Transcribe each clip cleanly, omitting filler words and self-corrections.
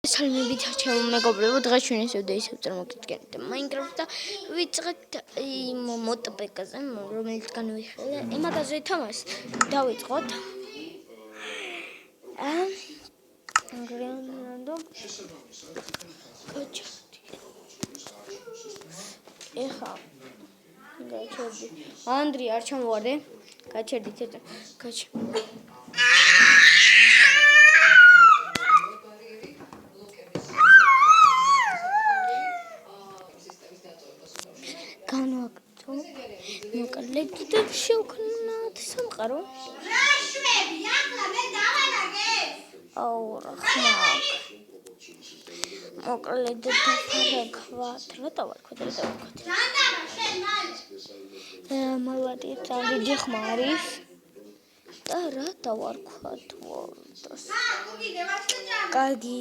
Salmებით ჩემო მეგობრებო, დღეს ჩვენ ისევ და ისევ წარმოგიდგენთ Minecraft და ვიწყებთ იმ მოტოპეკაზე, რომელიც განვიხილე. იმაგაზე თამაშს დავიწყოთ. Granado. ეხა გაჩერდი. ანდრი არ ჩამოვარდე. გაჩერდი ცოტა. განვაგდო. მოკლედ და შევქნათ სამყარო. რაშვები, ახლა მე დავანაგებ. აუ, რა ხმარ. მოკლედ დაფარქვათ. რატო ვარქვათ? რანდა შენ მალე. მალვადი დიდი ხმარის. და რატო ვარქვათ? გუგიდე ვაშტა. კარგი.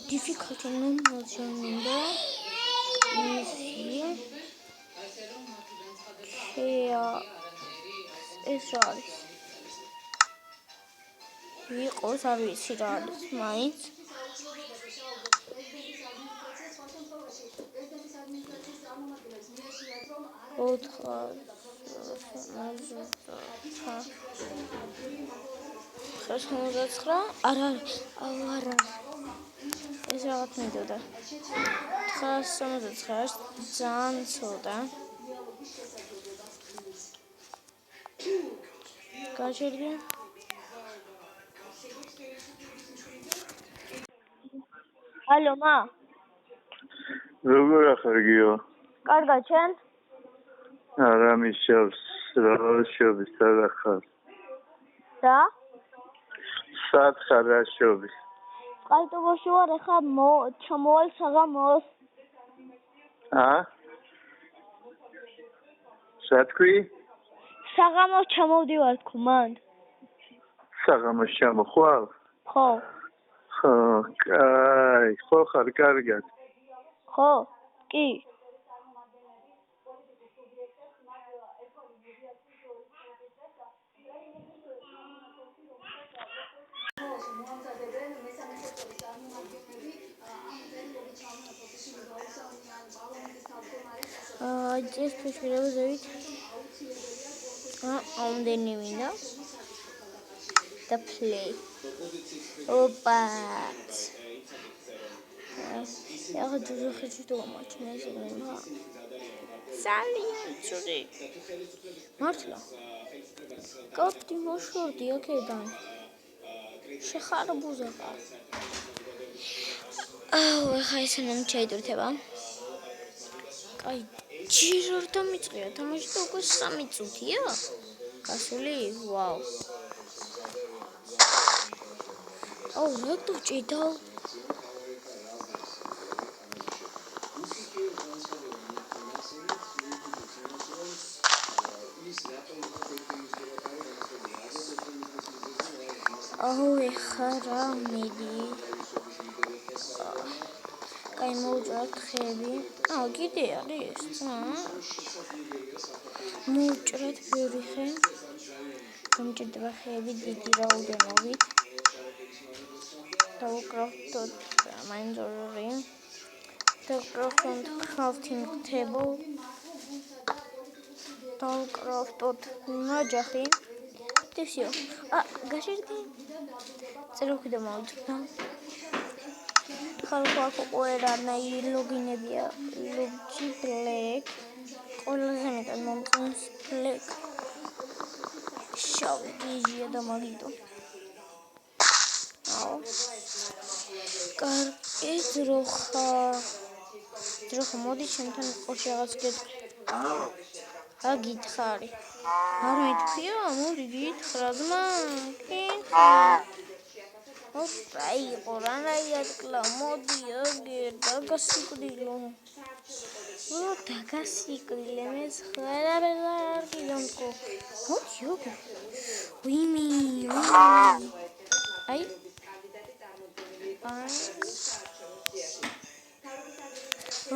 difficult numbers remember easy ეს არის იყოს არ ვიცი რა არის მაინც არა ეს რაღაც მიდოდა 969 ძალიან ცოტა გაჩერდი ალო მა როგორ ახარგიო კარგად ჩენ არა მისავს რა შობის სადახარ და სათხარ რა შობის კაიტობაში ვარ ახლა ჩამოვალ საღამოს სათქვი საღამოს ჩამოვდივარ თქო მანდ საღამოს ჩამოხვალ ხო კაი ხო ხარ კარგად ხო კი Just push me over there. On the new window. The play. Opa. Я хочу дома. Sally, sorry. Martla. Капти машорди, окей, дан. Шахара бузака. ხა ესე რომ ჩაიდურთება. კაი, ჯერ და მიწყია, თამაში და უკვე 3 წუთია. გასული? ვაუ. აუ, რატო ჭიდავ? აუ, ეხა რა მიდი. კაი მოვუჭრათ ხეები. კიდე არის. მოვუჭრათ ბევრი ხე. გამჭირდება ხეები დიდი რაოდენობით. დავუკრავდოთ მაინდორი. დავუკრავდოთ crafting table. დავუკრავდოთ ნაჯახი. და всё. გაჟერდი. წეროქი და მოვუჭრდა. ხალხო ყველანაირი ლოგინებია ლოგი ბლეკ ყველაზე მეტად მომწონს ბლეკ შავი გიჟია და მაგიტო აუ კარგი ძროხა მოდი ჩემთან ყოში რაღაც გეტყვი რა გითხარი არ მეთქია მოდი გითხრა ძმა კი აი ყორანაიად კლა მოდი აგერ დაგასიკვდილო დაგასიკვდილე მე ხარაბელა არ გიდონკო მოდი ვიმი აი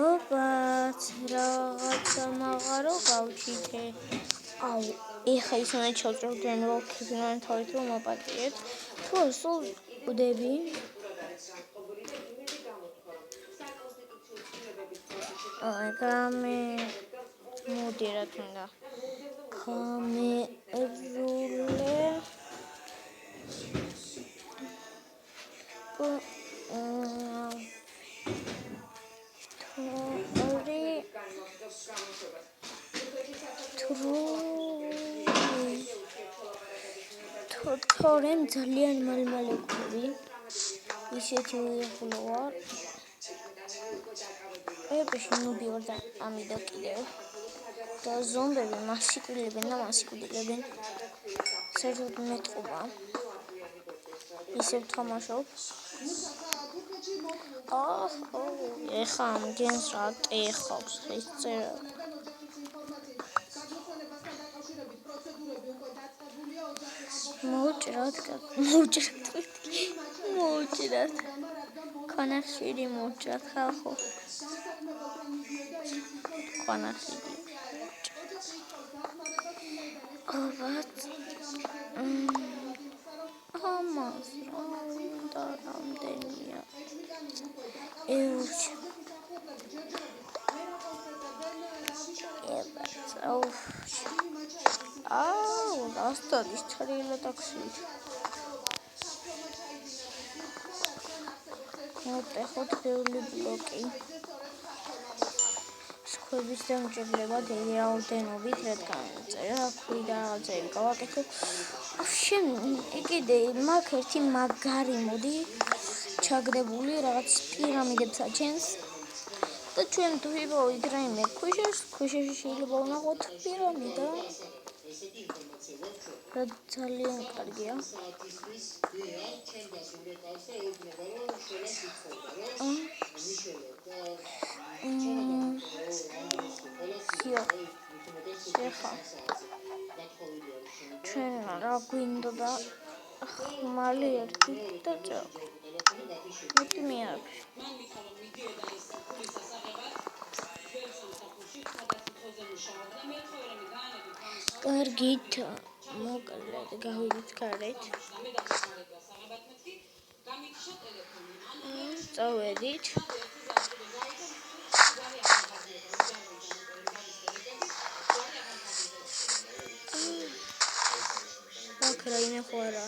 ოპაც რაღაცა მაღარო გავჩითე. აუ, ეხა ის უნდა ჩავწერდნენ რომ ქიფინან თავით რომ მოპატიეთ. თუ სულ ვდები. გამე მოდი რა თქმა გამერule თორემ ძალიან მალმალე გვი ისეთი უიღბლო ვარ ეპეში ნუბი ვარ და ამიდა კიდევ და ზომბები მასიკვილებენ და მასიკვილებენ საერთოდ მეტყობა ისევ თამაშობ ეხა ამგენს რა ტეხავს ეს წერა მოუჭრათ ქანახშირი მოუჭრათ ხალხო ქანახშირი აბათ ამას და რამდენია ეუჩ აუ რასტადის ჩარელა ტაქსი მოტეხოთ ბევრი ბლოკი სქოების დამჭირდება დიდი რაოდენობით რადგან წერა ქვი და რაღაცები გავაკეთე კიდე მაგ ერთი მაგარი მოდი ჩაგდებული რაღაც პირამიდებს აჩენს და ჩვენ თუ ვიპოვით რაიმე ქვიშაში შეიძლება ვნახოთ პირამიდა რა ძალიან კარგია ჩვენ რა გვინდოდა ხმალი ერთი და ჭაქვი მეტი მიარქვი კარგით მოკლედ გავიდით გარეთ წავედით აკრაინე ხوارა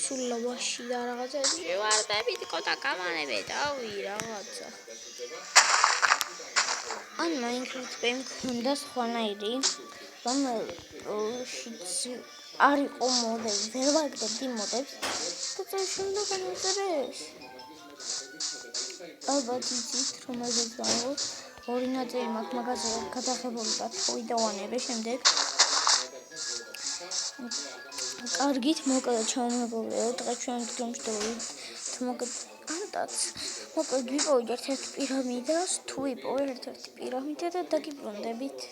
სულ ლავაში და რაღაცები ვარდებით კოტა კამანები დავი რაღაცა ან მაინკრაფტი მქონდა სხვანაირი რომელშიც არ იყო მოდები ვერ ვაგდებდი მოდებს და წაშუნდა განაწერეს ალბათ იცით რომ მაგას ვარო ორი ნაწილი მაქვს მაგაზე გადაღებული პატხოვი და ვანებე შემდეგ კარგით მოკლედ ჩავმეგობრებო დღეს ჩვენ გემშვიდობებით მოკლედ ანტაც მოკლედ ვიპოვეთ ერთ-ერთ პირამიდას თუ ვიპოვე ერთ-ერთი პირამიდა და დაგიბრუნდებით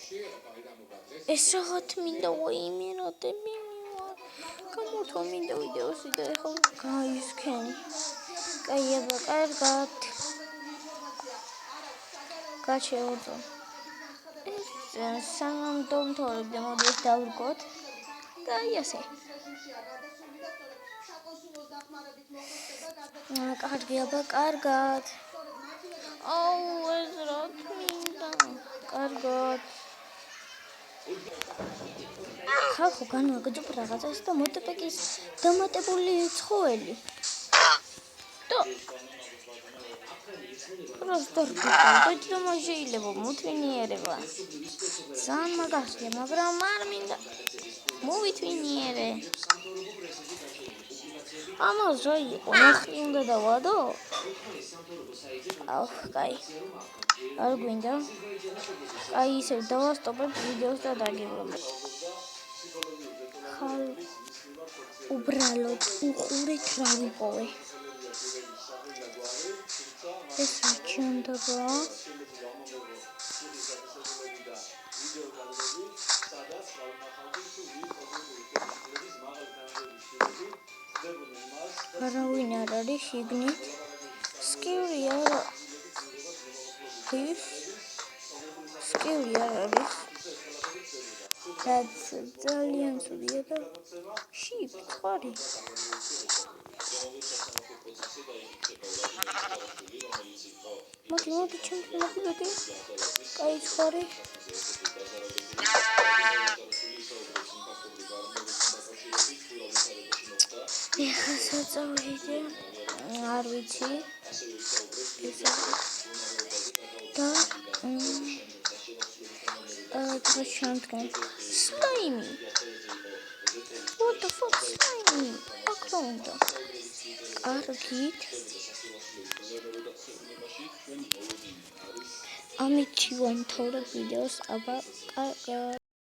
ეს რაღაც მინდა ვაიმე რა დებინია გამოთო მინდა ვიდეოსი და ეხლა გაისქენი კაიება კარგად გაჩეოდო ეს სანამ დომთორებდა მოდი ეს დავრგოთ და ისე კარგია კარგად აუ ეს რა მინდა კარგად ხალხო განვაგრძობ რაღაცას და მოტეპეკის დამატებული ცხოველი და просто точно შეიძლება მუთვინიერება ძალიან მაგარია მაგრამ არ მინდა მოვიტვინიერე ამას რა იყო ნახი უნდა დავადო აუ კაი არ გვინდა აი ისე დავასტოპებ ვიდეოს და დაგიბრუნდეთ ხალ უბრალოდ უყურეთ რა ვიპოვე ეს ჩუნდობა არავინ არ არის შიგნით. სკივრი არ არის. სკივრი არ არის. რაც ძალიან ცუდია და შიფ ხარი. მოდი ჩემთან მოგიდი. კაი ხარი. ეხლა საწავიდე. არ ვიცი. და დღეს შემდგომ slimy. What the fuck slimy? აკრონდა. კარგით. ამით ვამთავრებ ვიდეოს, აბა,